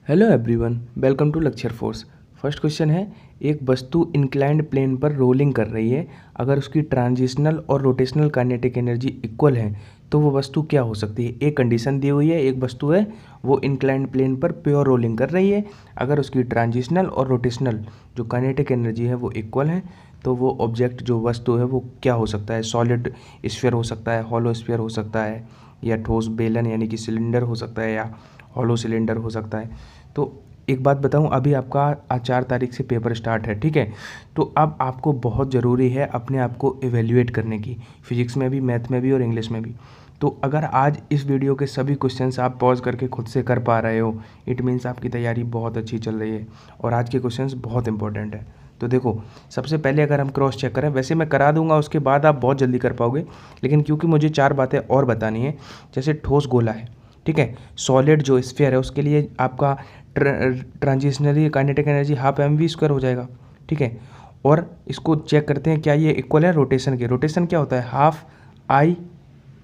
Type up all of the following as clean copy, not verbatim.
Hello everyone, welcome to lecture fourth. First question है, एक वस्तु इंक्लाइंड प्लेन पर रोलिंग कर रही है। अगर उसकी ट्रांजिशनल और रोटेशनल काइनेटिक एनर्जी इक्वल है तो वो वस्तु क्या हो सकती है। एक कंडीशन दी हुई है, एक वस्तु है वो इंक्लाइंड प्लेन पर प्योर रोलिंग कर रही है। अगर उसकी ट्रांजिशनल और रोटेशनल जो काइनेटिक एनर्जी है वो इक्वल है तो वो ऑब्जेक्ट जो वस्तु है वो क्या हो सकता है। सॉलिड स्फीयर हो सकता है, हॉलो स्फीयर हो सकता है, या ठोस बेलन यानी कि सिलेंडर हो सकता है, या हॉलो सिलेंडर हो सकता है। तो एक बात बताऊं, अभी आपका आज 4 तारीख से पेपर स्टार्ट है, ठीक है। तो अब आपको बहुत ज़रूरी है अपने आप को इवेल्युएट करने की, फिजिक्स में भी, मैथ में भी और इंग्लिश में भी। तो अगर आज इस वीडियो के सभी क्वेश्चंस आप पॉज करके खुद से कर पा रहे हो, इट मीन्स आपकी तैयारी बहुत अच्छी चल रही है और आज के क्वेश्चंस बहुत इंपॉर्टेंट है। तो देखो, सबसे पहले अगर हम क्रॉस चेक करें, वैसे मैं करा दूंगा, उसके बाद आप बहुत जल्दी कर पाओगे, लेकिन क्योंकि मुझे 4 बातें और बतानी है। जैसे ठोस गोला है, ठीक है, सॉलिड जो स्फीयर है उसके लिए आपका ट्रांजिशनली काइनेटिक एनर्जी हाफ mv² हो जाएगा, ठीक है। और इसको चेक करते हैं क्या ये इक्वल है रोटेशन के। रोटेशन क्या होता है, हाफ आई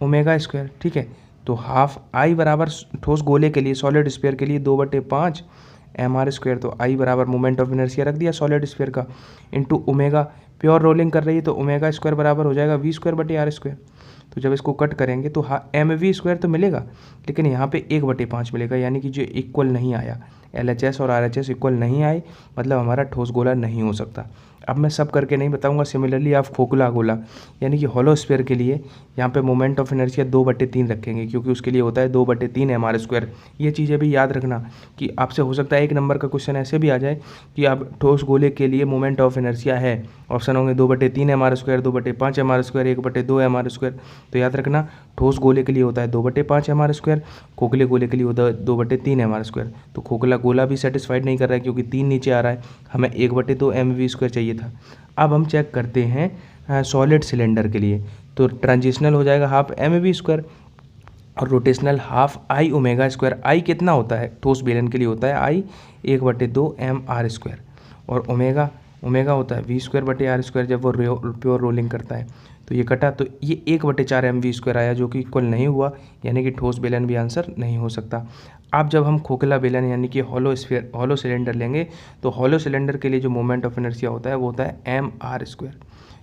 ओमेगा स्क्वायर, ठीक है। तो हाफ आई बराबर ठोस गोले के लिए, सॉलिड स्फीयर के लिए 2/5 mr²। तो आई बराबर मोमेंट ऑफ इनर्शिया रख दिया सॉलिड स्फीयर का, इंटू ओमेगा, प्योर रोलिंग कर रही है तो ओमेगा स्क्वायर बराबर हो जाएगा v²/r²। तो जब इसको कट करेंगे तो mv² तो मिलेगा, लेकिन यहाँ पे 1/5 मिलेगा, यानी कि जो इक्वल नहीं आया। LHS और RHS इक्वल नहीं आए, मतलब हमारा ठोस गोला नहीं हो सकता। अब मैं सब करके नहीं बताऊंगा। सिमिलरली आप खोखला गोला यानी कि हॉलो स्फीयर के लिए यहाँ पे मोमेंट ऑफ इनर्शिया 2/3 रखेंगे, क्योंकि उसके लिए होता है 2/3 mr²। ये चीज़ें भी याद रखना कि आपसे हो सकता है 1 नंबर का क्वेश्चन ऐसे भी आ जाए कि आप ठोस गोले के लिए मोमेंट ऑफ इनर्शिया है, ऑप्शन होंगे 2/3 mr², 2/5 mr², 1/2 mr²। तो याद रखना, ठोस गोले के लिए होता है 2/5 mr², खोखले गोले के लिए होता है 2/3 mr²। तो खोखला गोला भी सेटिस्फाइड नहीं कर रहा है क्योंकि 3 नीचे आ रहा है, हमें 1/2 mv² चाहिए था। अब हम चेक करते हैं सॉलिड सिलेंडर के लिए। तो ट्रांजिशनल हो जाएगा हाफ mv² और rotational half I omega square. I कितना होता है, ठोस बेलन के लिए होता है आई 1/2 mr², और ओमेगा ओमेगा होता है v²/r²। जब वो प्योर रोलिंग करता है तो ये कटा, तो ये 1/4 mv² आया, जो कि इक्वल नहीं हुआ, यानी कि ठोस बेलन भी आंसर नहीं हो सकता। अब जब हम खोखला बेलन यानी कि हॉलो सिलेंडर लेंगे तो हॉलो सिलेंडर के लिए जो मोमेंट ऑफ इनर्शिया होता है वो होता है mr²,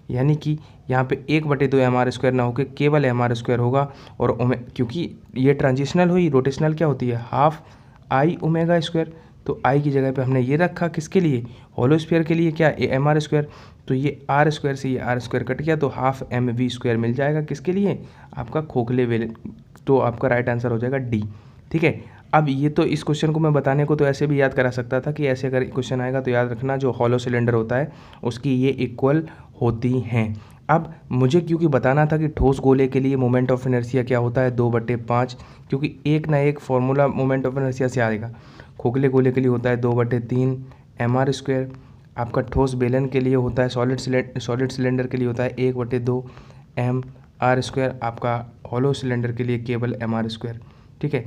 यानी कि यहाँ पे 1/2 mr² ना होकर केवल mr² होगा। और क्योंकि ये ट्रांजिशनल हुई, रोटेशनल क्या होती है, हाफ आई ओमेगा स्क्वायर। तो आई की जगह पे हमने ये रखा, किसके लिए, हॉलो स्फीयर के लिए, क्या mr²। तो ये r² से ये r² कट गया, तो हाफ mv² मिल जाएगा, किसके लिए, आपका खोखले बेलन। तो आपका राइट आंसर हो जाएगा डी, ठीक है। अब ये तो इस क्वेश्चन को मैं बताने को तो ऐसे भी याद करा सकता था कि ऐसे अगर क्वेश्चन आएगा तो याद रखना जो हॉलो सिलेंडर होता है उसकी ये इक्वल होती हैं। अब मुझे क्योंकि बताना था कि ठोस गोले के लिए मोमेंट ऑफ इनर्शिया क्या होता है 2/5, क्योंकि एक ना एक फॉर्मूला मोमेंट ऑफ इनर्शिया से आएगा। खोखले गोले के लिए होता है 2/3 mr², आपका ठोस बेलन के लिए होता है, सॉलिड सिलेंडर के लिए होता है 1/2 mr², आपका हॉलो सिलेंडर के लिए केवल mr², ठीक है।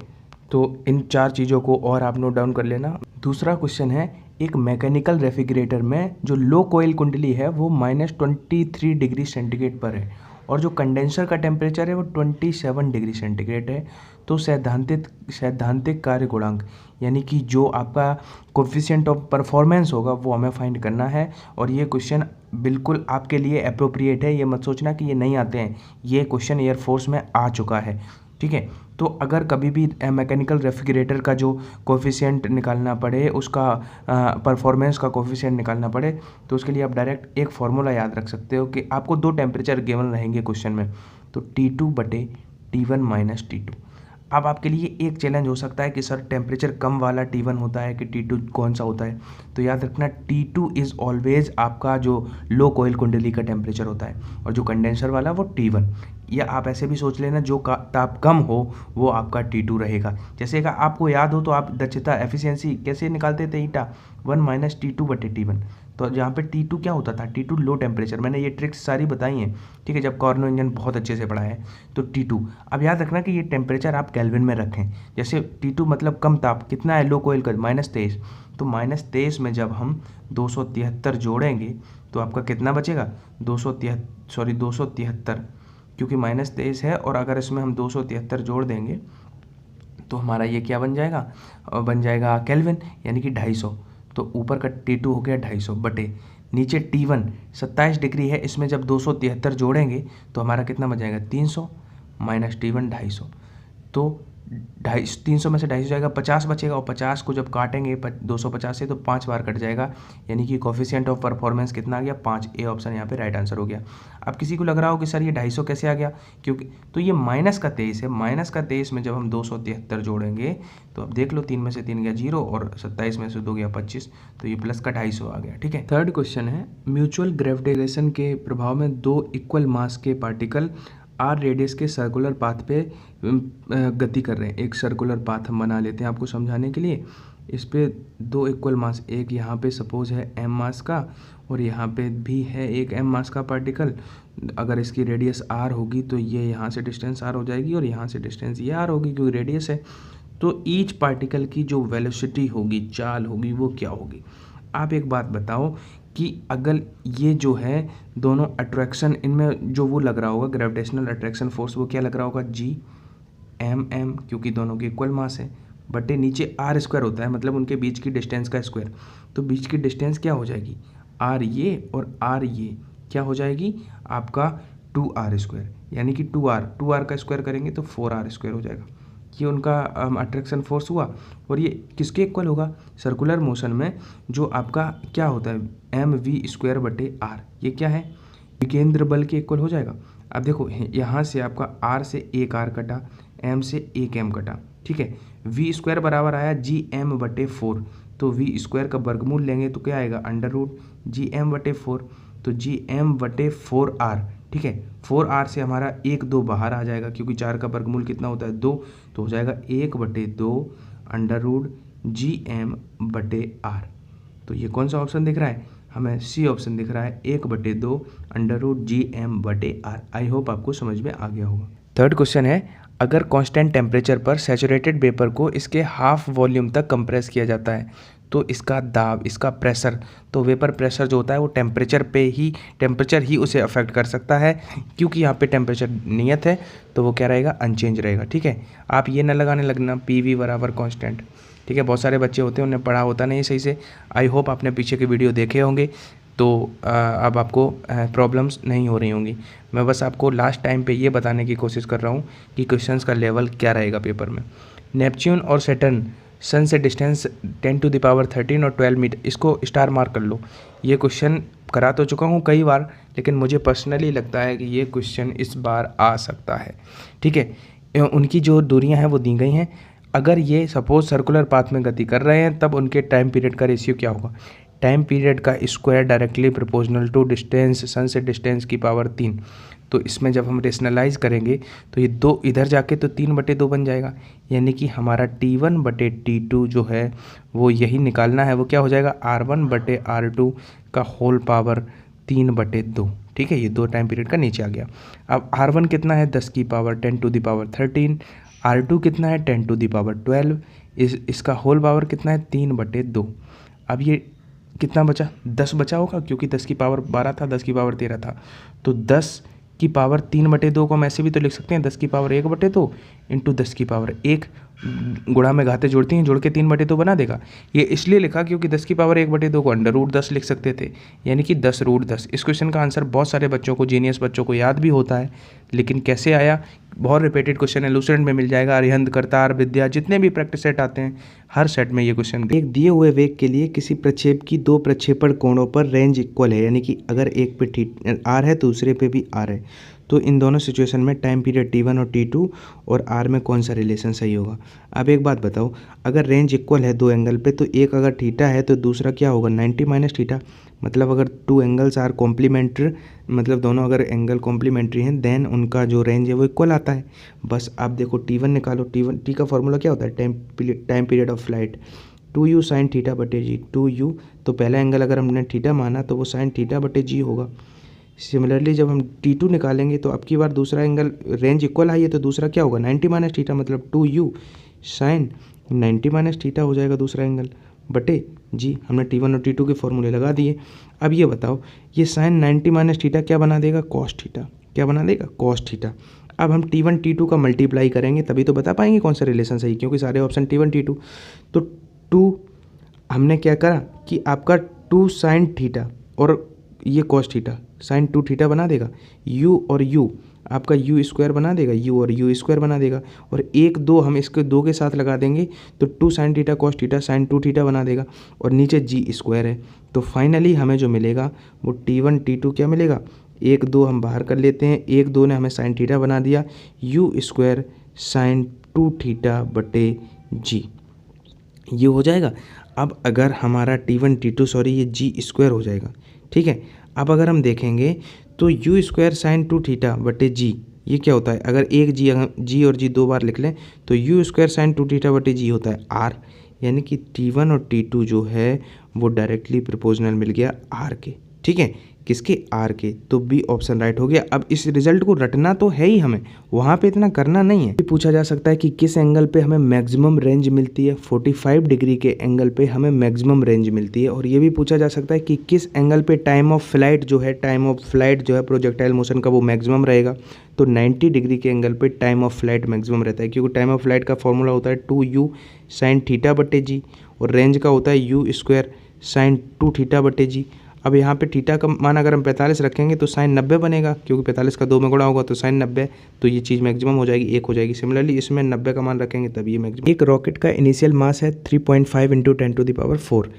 तो इन 4 चीज़ों को और आप नोट डाउन कर लेना। दूसरा क्वेश्चन है, एक मैकेनिकल रेफ्रिजरेटर में जो लो कोयल कुंडली है वो -23 डिग्री सेंटीग्रेड पर है और जो कंडेंसर का टेम्परेचर है वो 27 डिग्री सेंटीग्रेड है। तो सैद्धांतिक कार्य गुणांक यानी कि जो आपका कोफिशिएंट ऑफ परफॉर्मेंस होगा वो हमें फाइंड करना है। और ये क्वेश्चन बिल्कुल आपके लिए अप्रोप्रिएट है, ये मत सोचना कि ये नहीं आते हैं, ये क्वेश्चन एयरफोर्स में आ चुका है, ठीक है। तो अगर कभी भी मैकेनिकल रेफ्रिजरेटर का जो कोफिशिएंट निकालना पड़े, उसका परफॉर्मेंस का कोफिशिएंट निकालना पड़े, तो उसके लिए आप डायरेक्ट एक फार्मूला याद रख सकते हो कि आपको 2 टेम्परेचर गिवन रहेंगे क्वेश्चन में, तो T2/T1 - T2। अब आपके लिए एक चैलेंज हो सकता है कि सर टेम्परेचर कम वाला T1 होता है कि T2 कौन सा होता है। तो याद रखना T2 इज़ ऑलवेज आपका जो लो कोयल कुंडली का टेम्परेचर होता है, और जो कंडेंसर वाला वो T1। या आप ऐसे भी सोच लेना, जो ताप कम हो वो आपका T2 रहेगा। जैसे कि आपको याद हो तो आप दक्षता एफिशिएंसी कैसे निकालते थे, ईटा 1 - T2/T1। तो जहाँ पे T2 क्या होता था, T2 लो टेम्परेचर। मैंने ये ट्रिक्स सारी बताई हैं, ठीक है, जब कार्नो इंजन बहुत अच्छे से पढ़ा है। तो T2, अब याद रखना कि ये टेम्परेचर आप केल्विन में रखें। जैसे T2 मतलब कम ताप, कितना है लो कोयल का, -23। तो -23 में जब हम 273 जोड़ेंगे तो आपका कितना बचेगा, 273, क्योंकि -23 है, और अगर इसमें हम 273 जोड़ देंगे तो हमारा ये क्या बन जाएगा, बन जाएगा केल्विन, यानी कि 250। तो ऊपर का T2 हो गया 250 बटे नीचे T1 27 डिग्री है, इसमें जब 273 जोड़ेंगे तो हमारा कितना बच जाएगा 300 माइनस T1 250। तो 300 में से 250 जाएगा, 50 बचेगा, और 50 को जब काटेंगे 250 से तो 5 बार कट जाएगा, यानी कि कोफिशिएंट ऑफ परफॉर्मेंस कितना आ गया 5। ए ऑप्शन यहाँ पे राइट आंसर हो गया। अब किसी को लग रहा हो कि सर ये 250 कैसे आ गया, क्योंकि तो ये माइनस का 23 है, माइनस का 23 में जब हम 273 जोड़ेंगे तो अब देख लो 3 में से 3 गया 0 और 27 में से 2 गया 25, तो ये प्लस का 250 आ गया। ठीक है, थर्ड क्वेश्चन है म्यूचुअल ग्रेविटेशन के प्रभाव में दो इक्वल मास के पार्टिकल आर रेडियस के सर्कुलर पाथ पे गति कर रहे हैं। एक सर्कुलर पाथ हम बना लेते हैं आपको समझाने के लिए। इस पे दो इक्वल मास, एक यहाँ पे सपोज है m मास का और यहाँ पे भी है एक m मास का पार्टिकल। अगर इसकी रेडियस r होगी तो ये यहाँ से डिस्टेंस r हो जाएगी और यहाँ से डिस्टेंस ये r होगी क्योंकि रेडियस है। तो ईच पार्टिकल की जो वेलोसिटी होगी, चाल होगी, वो क्या होगी। आप एक बात बताओ कि अगर ये जो है दोनों अट्रैक्शन, इनमें जो वो लग रहा होगा ग्रेविटेशनल अट्रैक्शन फोर्स, वो क्या लग रहा होगा जी एम एम, क्योंकि दोनों की इक्वल मास है, बटे नीचे आर स्क्वायर होता है, मतलब उनके बीच की डिस्टेंस का स्क्वायर। तो बीच की डिस्टेंस क्या हो जाएगी, आर ये और आर ये क्या हो जाएगी आपका 2r स्क्वायर, यानी कि 2r का स्क्वायर करेंगे तो 4r स्क्वायर हो जाएगा। ये उनका अट्रैक्शन फोर्स हुआ। और ये किसके इक्वल होगा, सर्कुलर मोशन में जो आपका क्या होता है mv² बटे r, ये क्या है विकेंद्र बल के इक्वल हो जाएगा। अब देखो यहाँ से आपका r से एक r कटा, m से एक m कटा, ठीक है। v² बराबर आया gm बटे 4, तो v² का वर्गमूल लेंगे तो क्या आएगा अंडर रूट gm बटे 4, तो gm बटे 4r, ठीक है। 4r से हमारा 1 2 बाहर आ जाएगा क्योंकि 4 का वर्गमूल कितना होता है 2, तो हो जाएगा 1 बटे 2 अंडर रूट gm बटे r। तो ये कौन सा ऑप्शन दिख रहा है, हमें सी ऑप्शन दिख रहा है 1 बटे 2 अंडर रूट gm बटे r। आई होप आपको समझ में आ गया होगा। थर्ड क्वेश्चन है अगर कांस्टेंट टेम्परेचर पर सैचुरेटेड वेपर को इसके हाफ वॉल्यूम तक कंप्रेस किया जाता है तो इसका दाब, इसका प्रेशर, तो वेपर प्रेशर जो होता है वो टेम्परेचर ही उसे अफेक्ट कर सकता है, क्योंकि यहाँ पे टेम्परेचर नियत है तो वो क्या रहेगा अनचेंज रहेगा। ठीक है, आप ये ना लगाने लगना PV बराबर कांस्टेंट, ठीक है। बहुत सारे बच्चे होते हैं उन्हें पढ़ा होता नहीं सही से। आई होप आपने पीछे के वीडियो देखे होंगे तो अब आपको प्रॉब्लम्स नहीं हो रही होंगी। मैं बस आपको लास्ट टाइम पे ये बताने की कोशिश कर रहा हूँ कि क्वेश्चंस का लेवल क्या रहेगा पेपर में। नेपच्यून और सैटर्न सन से डिस्टेंस 10⁻13 और 12 मीटर, इसको स्टार मार्क कर लो। ये क्वेश्चन करा तो चुका हूँ कई बार, लेकिन मुझे पर्सनली लगता है कि ये क्वेश्चन इस बार आ सकता है। ठीक है, उनकी जो दूरियां हैं वो दी गई हैं। अगर ये सपोज सर्कुलर पाथ में गति कर रहे हैं तब उनके टाइम पीरियड का रेशियो क्या होगा, टाइम पीरियड का square directly proportional to distance, sun से डिस्टेंस की पावर 3। तो इसमें जब हम रेशनलाइज करेंगे तो ये 2 इधर जाके तो 3/2 बन जाएगा, यानी कि हमारा T1 बटे T2 जो है वो यही निकालना है, वो क्या हो जाएगा R1 बटे R2 का होल पावर 3/2। ठीक है, ये 2 टाइम पीरियड का नीचे आ गया। अब R1 कितना है 10 की पावर 10⁻13, R2 कितना है 10⁻12, इसका होल पावर कितना है 3/2। अब ये कितना बचा 10 बचा होगा, क्योंकि 10 की पावर 12 था, 10 की पावर 13 था, तो 10 की पावर 3/2 को हम ऐसे भी तो लिख सकते हैं 10 की पावर 1/2 इंटू 10 की पावर 1, गुणा में घाते जोड़ती हैं, जोड़ के 3/2 बना देगा। ये इसलिए लिखा क्योंकि 10 की पावर 1/2 को अंडर रूट 10 लिख सकते थे, यानी कि 10√10। इस क्वेश्चन का आंसर बहुत सारे बच्चों को, जीनियस बच्चों को याद भी होता है, लेकिन कैसे आया, बहुत रिपीटेड क्वेश्चन है, लूसेंट में मिल जाएगा, अरिहंत, करतार, विद्या, जितने भी प्रैक्टिस सेट आते हैं हर सेट में ये क्वेश्चन। एक दिए हुए वेग के लिए किसी प्रक्षेप की 2 प्रक्षेपण कोणों पर रेंज इक्वल है, यानी कि अगर एक पे r है तो दूसरे पे भी r है, तो इन दोनों सिचुएशन में टाइम पीरियड T1 और T2 और r में कौन सा रिलेशन सही होगा। अब एक बात बताओ, अगर रेंज इक्वल है 2 एंगल पे तो एक अगर थीटा है तो दूसरा क्या होगा 90 माइनस थीटा, मतलब अगर 2 एंगल्स आर कॉम्प्लीमेंट्री, मतलब दोनों अगर एंगल कॉम्प्लीमेंट्री हैं देन उनका जो रेंज है वो इक्वल आता है। बस आप देखो T1 निकालो, T का फॉर्मूला क्या होता है time period of flight 2u sine theta बटे जी, 2u, तो पहला एंगल अगर हमने थीटा माना तो वो साइन थीटा बटे जी होगा। सिमिलरली जब हम T2 निकालेंगे तो अब की बार दूसरा एंगल रेंज इक्वल आई है तो दूसरा क्या होगा 90 माइनस थीटा, मतलब 2u साइन 90 माइनस थीटा हो जाएगा दूसरा एंगल बटे जी। हमने T1 और T2 के फॉर्मूले लगा दिए। अब ये बताओ ये साइन 90 माइनस थीटा क्या बना देगा कॉस थीटा, क्या बना देगा कॉस थीटा। अब हम T1 T2 का मल्टीप्लाई करेंगे तभी तो बता पाएंगे कौन सा रिलेशन सही, क्योंकि सारे ऑप्शन T1 T2। तो 2 हमने क्या करा कि आपका 2 साइन थीटा और ये कॉस थीटा, साइन 2 थीटा बना देगा, u और u आपका u स्क्वायर बना देगा, u और u स्क्वायर बना देगा, और 1 2 हम इसके 2 के साथ लगा देंगे तो 2 sine theta cos theta sine 2 theta बना देगा, और नीचे g स्क्वायर है। तो फाइनली हमें जो मिलेगा वो T1 T2 क्या मिलेगा, 1 2 हम बाहर कर लेते हैं, 1 2 ने हमें साइन थीटा बना दिया, u स्क्वायर साइन 2 थीटा बटे g, ये हो जाएगा। अब अगर हमारा T1 T2 सॉरी ये जी स्क्वायर हो जाएगा, ठीक है। अब अगर हम देखेंगे तो यू स्क्वायर साइन 2 थीटा बटे जी, ये क्या होता है, अगर एक जी और जी 2 बार लिख लें तो यू स्क्वायर साइन 2 थीटा बटे जी होता है आर, यानी कि T1 और T2 जो है वो डायरेक्टली प्रोपोर्शनल मिल गया आर के, ठीक है, किसके, आर के। तो बी ऑप्शन राइट हो गया। अब इस रिजल्ट को रटना तो है ही, हमें वहाँ पे इतना करना नहीं है। पूछा जा सकता है कि किस एंगल पे हमें मैक्सिमम रेंज मिलती है, 45 डिग्री के एंगल पे हमें मैक्सिमम रेंज मिलती है। और ये भी पूछा जा सकता है कि किस एंगल पे टाइम ऑफ फ्लाइट जो है प्रोजेक्टाइल मोशन का वो मैक्सिमम रहेगा। तो 90 डिग्री के एंगल पे टाइम ऑफ फ्लाइट मैक्सिमम रहता है, क्योंकि टाइम ऑफ फ्लाइट का फॉर्मूला होता है 2u साइन थीटा बटे जी, और रेंज का होता है यू स्क्वायर साइन 2 थीटा बटे जी। अब यहाँ पे थीटा का मान अगर हम 45 रखेंगे तो साइन 90 बनेगा, क्योंकि 45 का 2 में गुणा होगा तो साइन 90, तो ये चीज़ मैक्सिमम हो जाएगी, 1 हो जाएगी। सिमिलरली इसमें 90 का मान रखेंगे तब ये मैक्सिमम। एक रॉकेट का इनिशियल मास है 3.5 × 10⁴।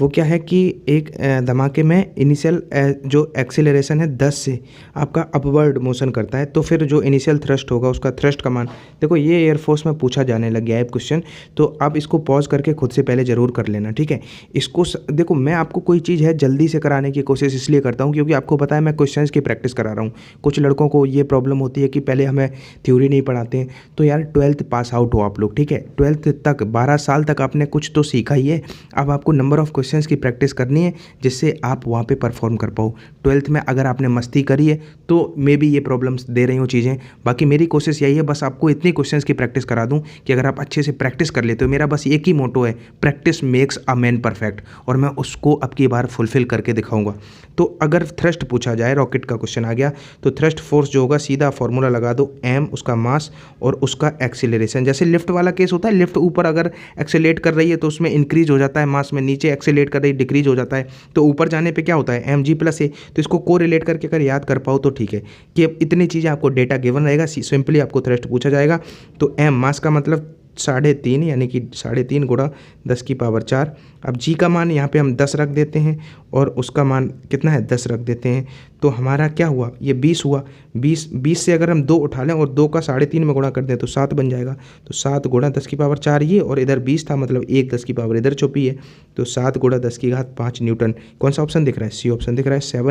वो क्या है कि एक धमाके में इनिशियल जो एक्सीलरेशन है 10 से आपका अपवर्ड मोशन करता है, तो फिर जो इनिशियल थ्रस्ट होगा उसका थ्रस्ट का मान, देखो ये एयरफोर्स में पूछा जाने लग गया है क्वेश्चन, तो आप इसको पॉज करके खुद से पहले ज़रूर कर लेना, ठीक है। इसको देखो मैं आपको कोई चीज़ है जल्दी से कराने की कोशिश इसलिए करता हूँ क्योंकि आपको पता है मैं क्वेश्चंस की प्रैक्टिस करा रहा हूँ। कुछ लड़कों को ये प्रॉब्लम होती है कि पहले हमें थ्योरी नहीं पढ़ाते हैं, तो यार 12th पास आउट हो आप लोग, ठीक है, 12th तक 12 साल तक आपने कुछ तो सीखा ही है। अब आपको नंबर ऑफ क्वेश्चंस की प्रैक्टिस करनी है जिससे आप वहाँ पे परफॉर्म कर पाओ। 12th में अगर आपने मस्ती करी है तो मे बी ये प्रॉब्लम्स दे रही हो चीज़ें, बाकी मेरी कोशिश यही है बस आपको इतनी क्वेश्चंस की प्रैक्टिस करा दूं कि अगर आप अच्छे से प्रैक्टिस कर लेते हो, मेरा बस एक ही मोटो है, practice makes a man perfect, और मैं उसको अब की बार फुलफिल करके दिखाऊंगा। तो अगर थ्रस्ट पूछा जाए, रॉकेट का क्वेश्चन आ गया, तो थ्रस्ट फोर्स जो होगा सीधा फॉर्मूला लगा दो, m उसका मास और उसका एक्सीलरेशन। जैसे लिफ्ट वाला केस होता है, लिफ्ट ऊपर अगर एक्सेलेरेट कर रही है तो उसमें इंक्रीज हो जाता है मास में, नीचे एक्सेलेरेट कर रही है डिक्रीज हो जाता है, तो ऊपर जाने पे क्या होता है mg+a। तो इसको को रिलेट करके अगर याद कर पाओ तो ठीक है कि अब इतनी चीज़ें आपको डेटा गिवन रहेगा, सिंपली आपको थ्रस्ट पूछा जाएगा। तो m मास का मतलब 3.5 यानी कि 3.5 × 10⁴। अब जी का मान यहाँ पे हम 10 रख देते हैं और उसका मान कितना है 10 रख देते हैं, तो हमारा क्या हुआ, ये 20 हुआ। 20 से अगर हम 2 उठा लें और 2 का 3.5 में गुणा कर दें तो 7 बन जाएगा। तो 7 × 10⁴ ये, और इधर 20 था मतलब 1 10⁻, इधर छुपी है, तो 7 × 10⁵ न्यूटन। कौन सा ऑप्शन दिख रहा है, सी ऑप्शन दिख रहा है, 7 ×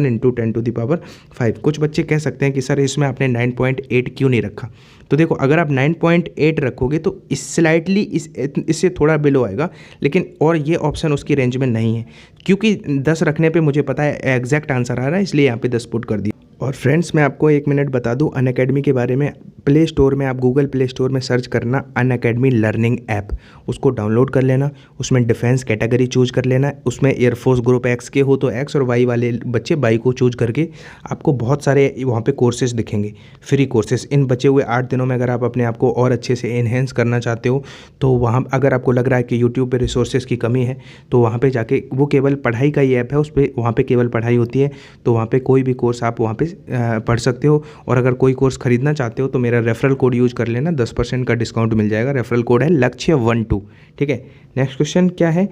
10⁵। कुछ बच्चे कह सकते हैं कि सर इसमें आपने 9.8 क्यों नहीं रखा, तो देखो अगर आप 9.8 रखोगे तो स्लाइटली इससे थोड़ा बिलो आएगा, लेकिन और ये ऑप्शन उसकी रेंज में नहीं है, क्योंकि 10 रखने पे मुझे पता है एग्जैक्ट आंसर आ रहा है, इसलिए यहाँ पे 10 पुट कर दिया। और फ्रेंड्स मैं आपको 1 मिनट बता दूं अनअकैडमी के बारे में। प्ले स्टोर में आप गूगल प्ले स्टोर में सर्च करना अनअकैडमी लर्निंग ऐप, उसको डाउनलोड कर लेना, उसमें डिफेंस कैटेगरी चूज कर लेना, उसमें एयरफोर्स ग्रुप एक्स के हो तो एक्स और वाई वाले बच्चे वाई को चूज करके आपको बहुत सारे वहाँ पे कोर्सेज दिखेंगे, फ्री कोर्सेज। इन बचे हुए 8 दिनों में अगर आप अपने आप को और अच्छे से एनहेंस करना चाहते हो तो वहाँ अगर आपको लग रहा है कि यूट्यूब पर रिसोर्सेज की कमी है तो वहाँ पर जाके, वो केवल पढ़ाई का ही ऐप है, उस पर वहाँ पर केवल पढ़ाई होती है, तो वहाँ पर कोई भी कोर्स आप वहाँ पर पढ़ सकते हो। और अगर कोई कोर्स खरीदना चाहते हो तो मेरा रेफरल कोड यूज कर लेना, 10% का डिस्काउंट मिल जाएगा। रेफरल कोड है लक्ष्य12, ठीक है। नेक्स्ट क्वेश्चन क्या है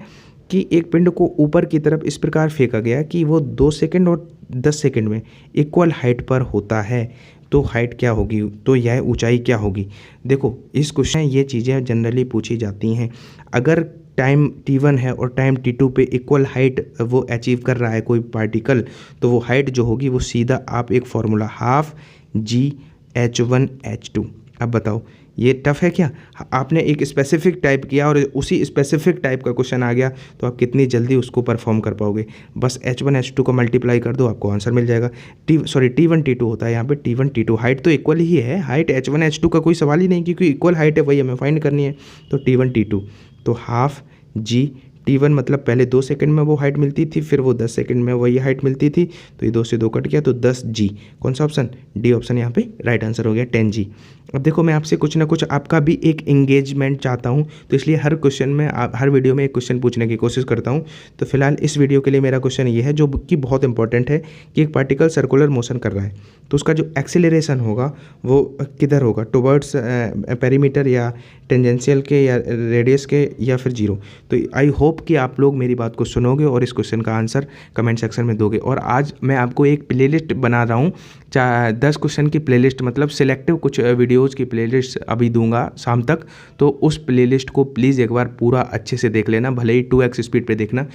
कि एक पिंड को ऊपर की तरफ इस प्रकार फेंका गया कि वो 2 सेकंड और 10 सेकंड में इक्वल हाइट पर होता है, तो हाइट क्या होगी, तो यह ऊंचाई क्या होगी। देखो इस क्वेश्चन ये चीज़ें जनरली पूछी जाती हैं, अगर टाइम t1 है और टाइम t2 पे इक्वल हाइट वो अचीव कर रहा है कोई पार्टिकल, तो वो हाइट जो होगी वो सीधा आप एक फॉर्मूला 12g(h1h2). अब बताओ ये टफ है क्या, आपने एक स्पेसिफिक टाइप किया और उसी स्पेसिफिक टाइप का क्वेश्चन आ गया तो आप कितनी जल्दी उसको परफॉर्म कर पाओगे। बस h1 h2 को मल्टीप्लाई कर दो, आपको आंसर मिल जाएगा। t1 t2 होता है यहाँ पे, t1 t2 हाइट तो इक्वल ही है, हाइट h1 h2 का कोई सवाल ही नहीं, क्योंकि इक्वल हाइट है वही हमें फाइंड करनी है। तो t1 t2 तो 12g t1 मतलब पहले 2 सेकंड में वो हाइट मिलती थी, फिर वो 10 सेकंड में वही हाइट मिलती थी, तो ये 2 से 2 कट गया तो 10g। कौन सा ऑप्शन? डी ऑप्शन यहाँ पे राइट आंसर हो गया 10g। अब देखो मैं आपसे कुछ ना कुछ आपका भी एक एंगेजमेंट चाहता हूँ, तो इसलिए हर क्वेश्चन में हर वीडियो में एक क्वेश्चन पूछने की कोशिश करता हूँ। तो फिलहाल इस वीडियो के लिए मेरा क्वेश्चन ये है जो कि बहुत इंपॉर्टेंट है कि एक पार्टिकल सर्कुलर मोशन कर रहा है, तो उसका जो एक्सेलरेशन होगा वो किधर होगा? टुवर्ड्स पेरीमीटर या टेंजेंशियल के या रेडियस के या फिर जीरो? तो आई होप कि आप लोग मेरी बात को सुनोगे और इस क्वेश्चन का आंसर कमेंट सेक्शन में दोगे। और आज मैं आपको एक प्लेलिस्ट बना रहा हूँ, 10 क्वेश्चन की प्लेलिस्ट, मतलब सिलेक्टिव कुछ वीडियोज़ की प्लेलिस्ट अभी दूंगा शाम तक। तो उस प्लेलिस्ट को प्लीज़ एक बार पूरा अच्छे से देख लेना, भले ही 2x स्पीड पे देखना,